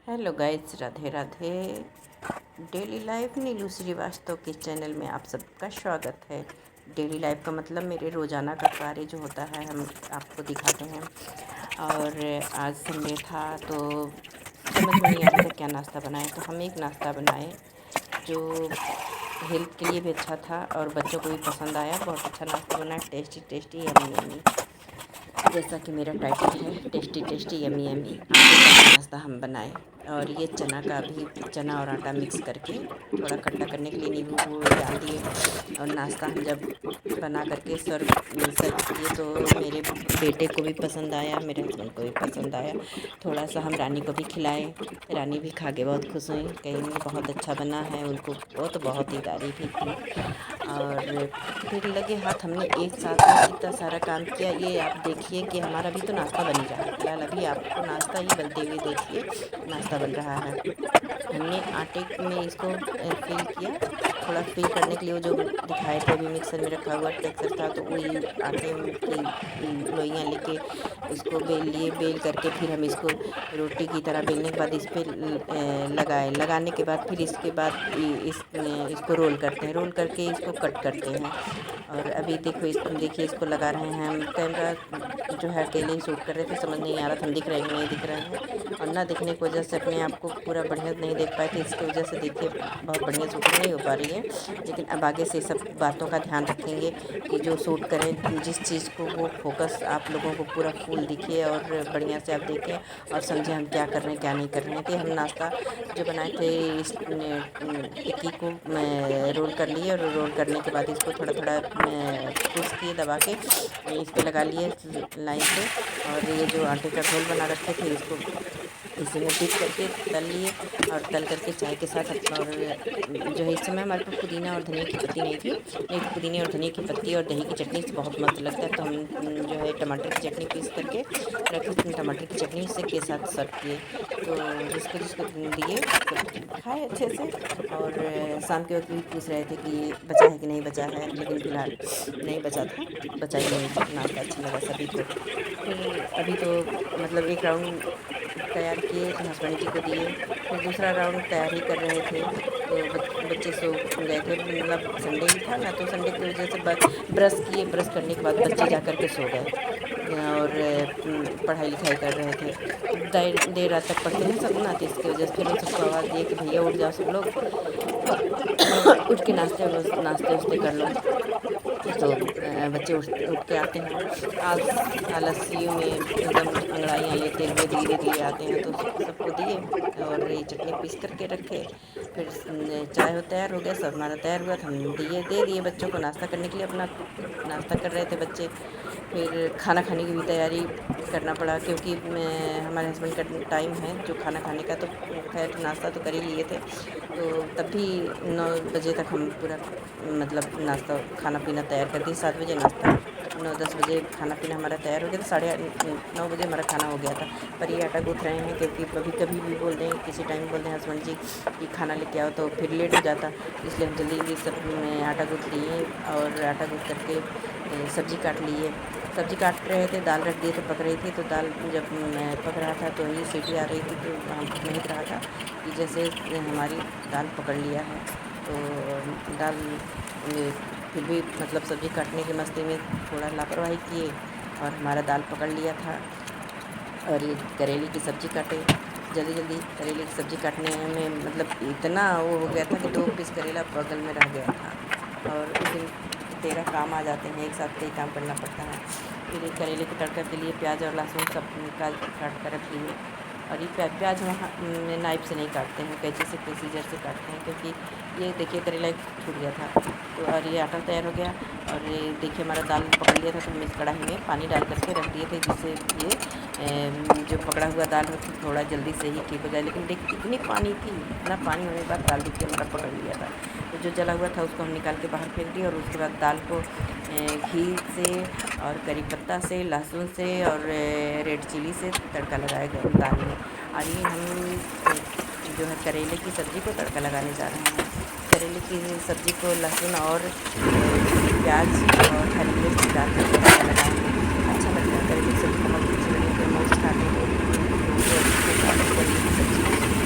Hello guys, Radhe Radhe. Daily life Neelu Srivastava के channel में आप सबका स्वागत है। डेली लाइफ का मतलब मेरे रोज़ाना का कार्य जो होता है हम आपको दिखाते हैं। और आज संडे था तो समझ में नहीं आ रहा था क्या नाश्ता बनाएं, तो हम एक नाश्ता बनाए जो हेल्थ के लिए भी अच्छा था और बच्चों को भी पसंद आया। बहुत अच्छा नाश्ता बना, टेस्टी टेस्टी यम्मी यम्मी, जैसा कि मेरा टाइटल है, टेस्टी टेस्टी यम्मी यम्मी आटे का नाश्ता हम बनाए। और ये चना का भी, चना और आटा मिक्स करके थोड़ा खट्टा करने के लिए नींबू वो डाल दिए। और नाश्ता हम जब बना करके सर्व किए तो मेरे बेटे को भी पसंद आया, मेरे हस्बैंड को भी पसंद आया। थोड़ा सा हम रानी को भी खिलाए, रानी भी खा के बहुत खुश हुई, कहीं बहुत अच्छा बना है, उनको बहुत ही तारीफ़ ही की। और फिर लगे हाथ हमने एक साथ में इतना सारा काम किया। ये आप देखिए कि हमारा भी तो नाश्ता बन ही रहा है, फिलहाल अभी आपको नाश्ता ही बनते हुए देखिए, नाश्ता बन रहा है। हमने आटे में इसको फिल किया, थोड़ा फिल करने के लिए वो जो दिखाए थे अभी मिक्सर में रखा हुआ टेक्सचर था, तो वही आटे की लोइयाँ लेके इसको बेल लिए। बेल करके फिर हम इसको रोटी की तरह बेलने के बाद इस पर लगाने के बाद फिर इसके बाद इसको रोल करते हैं, रोल करके इसको कट करते हैं। और अभी देखिए इसको लगा रहे हैं हम। कैमरा जो है अकेले ही शूट कर रहे थे, समझ नहीं आ रहा था हम दिख रहे हैं कि नहीं दिख रहे हैं। और ना दिखने की वजह से अपने आप को पूरा बढ़िया नहीं देख पाए थे, इसकी वजह से देखिए बहुत बढ़िया शूटिंग नहीं हो पा रही है। लेकिन अब आगे से सब बातों का ध्यान रखेंगे कि जो शूट करें जिस चीज़ को वो फोकस आप लोगों को पूरा फुल दिखे और बढ़िया से आप देखें और समझें हम क्या कर रहे हैं क्या नहीं कर रहे हैं। तो हम नाश्ता जो बनाए थे इस टिक्की को रोल कर लिए, और रोल करने के बाद इसको थोड़ा थोड़ा पुश किए, दबा के इस पर लगा लिए लाइन से। और ये जो आटे का घोल बना रखे थे इसको इसी में डिप करके तल लिए, और तल करके चाय के साथ। और जो है इस समय हमारे पास पुदीना और धनिया की पत्ती नहीं थी, नहीं तो पुदीने और धनिया की पत्ती और दही की चटनी से बहुत मस्त लगता है। तो हम जो है टमाटर की चटनी पीस करके रखे, टमाटर की चटनी से के साथ सर्व किए। तो जिसको जिसको दिए सब खाए अच्छे से। और शाम के वक्त भी पूछ रहे थे कि बचा है कि नहीं बचा है, लेकिन फिलहाल नहीं बचा था, बचा ही नहीं। नाश्ता अच्छा लगा सभी को। फिर अभी तो मतलब एक राउंड तैयार किए तो हस्बैंड जी को दिए, फिर दूसरा राउंड तैयार ही कर रहे थे तो बच्चे सो गए थे। मतलब संडे ही था ना, तो संडे की वजह से ब्रश किए, ब्रश करने के बाद बच्चे जा कर के सो गए और पढ़ाई लिखाई कर रहे थे। देर रात तक पढ़ते हैं सब ना, तो इसकी वजह से फिर उन सबको आवाज़ दिए कि भैया उठ जाओ सब लोग, उठ के नाश्ते वास्ते कर लो। तो बच्चे उठ के आते हैं आलसियों में एकदम अंगड़ाइयाँ लेते हुए धीरे धीरे आते हैं, तो सबको दिए और ये चटनी पीस करके रखे। फिर चाय हो तैयार हो गया, सब हमारा तैयार हुआ तो हम दे दिए बच्चों को नाश्ता करने के लिए। अपना नाश्ता कर रहे थे बच्चे। फिर खाना खाने की भी तैयारी करना पड़ा, क्योंकि हमारे हस्बैंड का टाइम है जो खाना खाने का। तो खैर नाश्ता तो कर ही लिए थे, तो तब भी 9 बजे तक हम पूरा मतलब नाश्ता खाना पीना तैयार कर दिए। 7 बजे नाश्ता, 9-10 बजे खाना पीना हमारा तैयार हो गया था। 9:30 बजे हमारा खाना हो गया था। पर ये आटा गूँथ रहे हैं, क्योंकि कभी भी बोल दें, किसी टाइम बोल दें हस्बैंड जी कि खाना लेके आओ, तो फिर लेट हो जाता। इसलिए हम जल्दी जल्दी सब आटा गूँथ लिए, और आटा गूँथ करके सब्ज़ी काट लिए। सब्ज़ी काट रहे थे, दाल रख दिए तो पक रही थी। तो दाल जब पक रहा था तो ये सीटी आ रही थी, तो हम महक रहा था कि जैसे हमारी दाल पकड़ लिया है। तो दाल फिर भी मतलब सब्ज़ी काटने की मस्ती में थोड़ा लापरवाही किए और हमारा दाल पकड़ लिया था। और ये करेले की सब्ज़ी काटे जल्दी जल्दी। करेले की सब्ज़ी काटने में मतलब इतना वो हो गया था कि 2 पीस करेला बगल में रह गया था। और उस दिन 13 काम आ जाते हैं, एक साथ कई काम करना पड़ता है। फिर ये करेले के तड़का के लिए प्याज और लहसुन सब काट कर रख लिए। और ये प्याज हम नाइफ से नहीं काटते हैं, कैंची से सीजर से काटते हैं, क्योंकि ये देखिए करेला छूट गया था। तो और ये आटा तैयार हो गया। और ये देखिए हमारा दाल पकड़ लिया था, तो हम इस कढ़ाई में पानी डाल करके रख दिए थे, जिससे ये जो पकड़ा हुआ दाल हो थोड़ा जल्दी से ही ठीक हो जाए। लेकिन देखिए इतनी पानी थी, इतना पानी होने के बाद दाल देखिए हमारा पकड़ लिया था। तो जो जला हुआ था उसको हम निकाल के बाहर फेंक दिया, और उसके बाद दाल को घी से और करी पत्ता से, लहसुन से और रेड चिली से तड़का लगाया गया दाल में। और ये हम जो है करेले की सब्ज़ी को तड़का लगाने जा रहे हैं। करेले की सब्ज़ी को लहसुन और प्याज और हरी मिर्च डाल कर तड़का लगाएंगे। अच्छा लगता है करेले की सब्ज़ी, बहुत अच्छी लगती है। मोस्ट खाते हैं करेले की सब्ज़ी।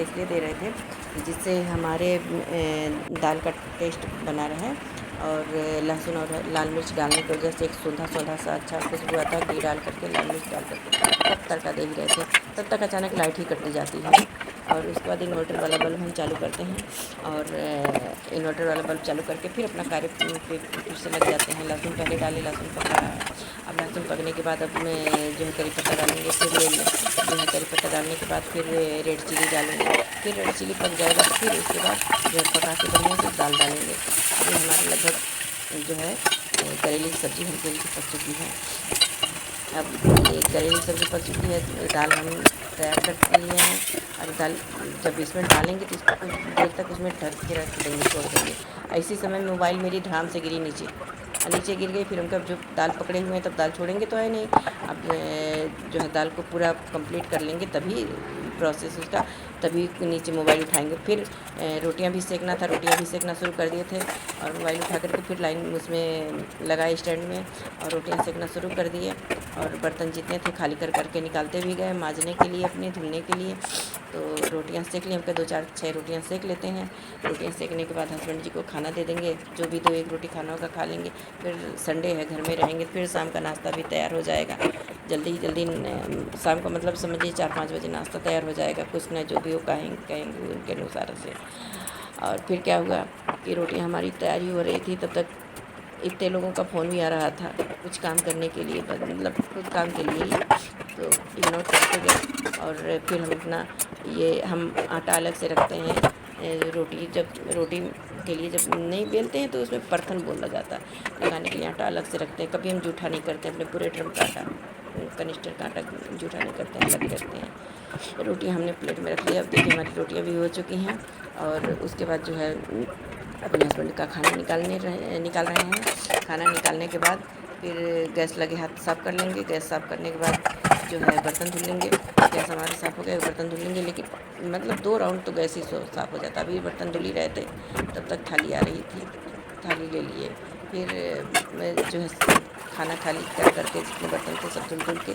इसलिए दे रहे थे जिससे हमारे दाल का टेस्ट बना रहे, और लहसुन और लाल मिर्च डालने की वजह से एक सौंधा सौंधा सा अच्छा खुशबू आता है। घी डाल करके, लाल मिर्च डाल करके तब तड़का दे ही रहे थे, तब तक अचानक लाइट ही कटती जाती है। और उसके बाद इन्वर्टर वाला बल्ब हम चालू करते हैं, और इन्वर्टर वाला बल्ब चालू करके फिर अपना कार्य फिर से लग जाते हैं। लहसुन पहले डाले, लहसुन पक रहा है। अब लहसुन पकने के बाद अब मैं जो है करी पत्ता डालेंगे, फिर जो है करी पत्ता डालने के बाद फिर रेड चिली डालेंगे, फिर रेड चिली पक जाएगा तो फिर उसके बाद जो है पका के बढ़िया से दाल डालेंगे। अभी हमारे लगभग जो है करेले की सब्ज़ी हल्की हल्की पक चुकी है। अब ये करेले की सब्ज़ी पक चुकी है, दाल हम तैयार कर लिए हैं। और दाल जब इसमें डालेंगे तो इसको कुछ देर तक उसमें ढक के रख देंगे, छोड़ देंगे। इसी समय मोबाइल मेरी धड़ाम से गिरी नीचे, नीचे गिर गई। फिर हम जब दाल पकड़े हुए हैं तब दाल छोड़ेंगे तो है नहीं। अब जो है दाल को पूरा कंप्लीट कर लेंगे तभी प्रोसेस उसका, तभी नीचे मोबाइल उठाएंगे। फिर रोटियां भी सेकना था, रोटियां भी सेकना शुरू कर दिए थे, और मोबाइल उठा करके फिर लाइन उसमें लगाए स्टैंड में, और रोटियां सेकना शुरू कर दिए। और बर्तन जितने थे खाली कर करके निकालते भी गए मांजने के लिए, अपने धुलने के लिए। तो रोटियां सेक ली, हमको 2-4-6 रोटियां सेक लेते हैं। रोटियां सेकने के बाद हस्बैंड जी को खाना दे देंगे, जो भी 2-1 रोटी खाना होगा खा लेंगे। फिर संडे है, घर में रहेंगे, फिर शाम का नाश्ता भी तैयार हो जाएगा जल्दी जल्दी। शाम को मतलब समझिए 4-5 बजे नाश्ता तैयार हो जाएगा। कुछ न जो भी वो कहेंगे उनके अनुसार से। और फिर क्या हुआ कि रोटियां हमारी तैयारी हो रही थी, तब तक इतने लोगों का फ़ोन भी आ रहा था कुछ काम करने के लिए, मतलब कुछ काम के लिए ही। तो इग्नोर करते गए, और फिर हम अपना ये हम आटा अलग से रखते हैं। रोटी के लिए जब नहीं बेलते हैं तो उसमें परथन बोला जाता है, लगाने के लिए आटा अलग से रखते हैं। कभी हम जूठा नहीं करते, अपने पूरे ड्रम का आटा, कनिस्टर का आटा जूठा नहीं करते हैं, अलग ही रखते हैं। रोटियां हमने प्लेट में रख लिया। अब देखिए हमारी रोटियां भी हो चुकी हैं, और उसके बाद जो है अपने हस्बैंड का खाना निकाल रहे हैं। खाना निकालने के बाद फिर गैस लगे हाथ साफ़ कर लेंगे। गैस साफ़ करने के बाद जो है बर्तन धुल लेंगे। गैस हमारे साफ़ हो गए, बर्तन धुल लेंगे, लेकिन मतलब 2 राउंड तो गैस ही साफ़ हो जाता। अभी बर्तन धुल ही रहे थे, तब तक थाली आ रही थी, थाली ले लिए। फिर मैं जो है खाना खाली कर करके जितने बर्तन थे सब धुल के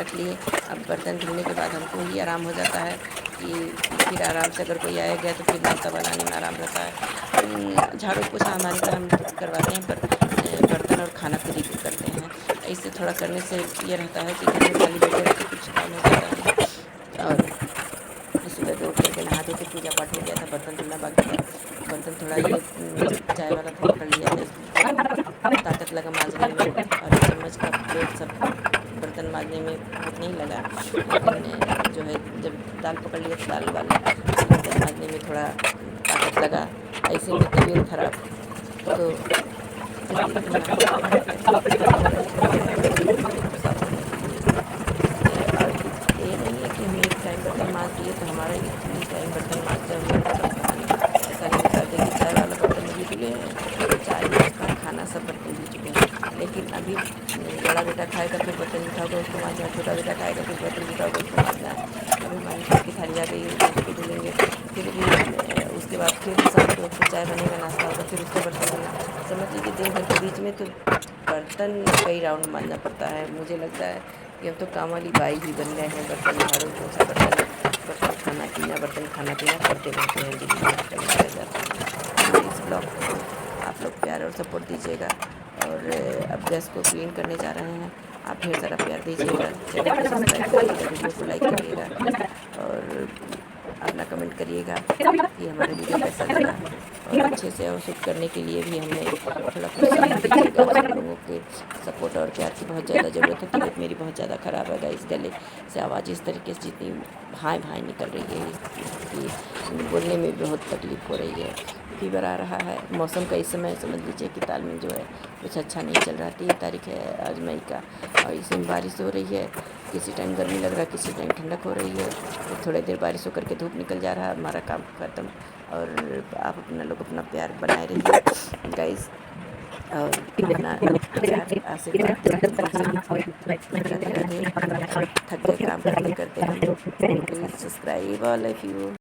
रख लिए। अब बर्तन धुलने के बाद हमको ही आराम हो जाता है कि फिर आराम से अगर कोई आया गया तो फिर नाश्ता बनाने में आराम रहता है। झाड़ू पोछा हमारे घर हम करवाते हैं, पर बर्तन और खाना खुद ही करते हैं। इससे थोड़ा करने से ये रहता है कि घर में खाली बैठे रहते कुछ काम हो जाता है। और सुबह तो उठ करके नहा धो के पूजा पाठ हो गया था, बर्तन धुलना बाकी था। बर्तन थोड़ा ये चाय वाला थोड़ा कर लिया था, ताकत लगा मांजने में, और चम्मच का प्लेट सब बर्तन मांजने में नहीं लगा। लेकिन जो है जब दाल पकड़ लिया तो दाल वाले बर्तन मांजने में थोड़ा ताकत लगा। ऐसे में तबीयत खराब, तो ये नहीं है कि हम एक टाइम बर्तन मांज दिए तो हमारा इतनी टाइम बर्तन मांजते हुए ऐसा नहीं करते कि चाय वाला बर्तन भी धुले हैं, चाय नाश्ता खाना सब बर्तन धुल चुके हैं। लेकिन अभी बड़ा बेटा खाएगा फिर बर्तन उठा होगा उसको मांजना, छोटा बेटा खाएगा फिर बर्तन उठा होगा उसको मांजना। अभी हमारी सबकी थाली आ गई है, उसको धुलेंगे। फिर भी उसके बाद फिर शाम को फिर चाय बनेगा, नाश्ता होगा, फिर उसका बर्तन धुलना। समझ लीजिए दिन भर के बीच में तो बर्तन कई राउंड मांजना पड़ता है। मुझे लगता है कि अब तो काम वाली बाई ही बन गए हैं, बर्तन झाड़ू पोछा, बर्तन खाना पीना, बर्तन खाना पीना करते रहते हैं, दिन भर चलता रह जाता है। इस ब्लॉग को आप लोग प्यार और सपोर्ट दीजिएगा। और अब गैस को क्लीन करने जा रहे हैं, आप ढेर सारा प्यार दीजिएगा, चैनल को सब्सक्राइब करिएगा, वीडियो को लाइक करिएगा, और अपना कमेंट करिएगा कि हमारा वीडियो कैसा लगा। और अच्छे से और शूट करने के लिए भी हमें थोड़ा प्रोत्साहन दीजिएगा। आप लोगों के सपोर्ट और प्यार की बहुत ज़्यादा ज़रूरत है। तबीयत मेरी बहुत ज़्यादा ख़राब है, इस गले से आवाज़ इस तरीके से जितनी भाई भाई निकल रही है कि बोलने में बहुत तकलीफ़ हो रही है। फीवर आ रहा है, मौसम का इस समय समझ लीजिए कि ताल में जो है कुछ अच्छा नहीं चल रहा। 3 तारीख है आज मई का, और इसमें बारिश हो रही है, किसी टाइम गर्मी लग रहा है, किसी टाइम ठंडक हो रही है। तो थोड़ी देर बारिश होकर के धूप निकल जा रहा है, हमारा काम ख़त्म। और आप अपना लोग अपना प्यार बनाए रहिए गाइस, और अपना प्यार आशीर्वाद राधे राधे। थक गए काम करते करते हम, please subscribe all of you.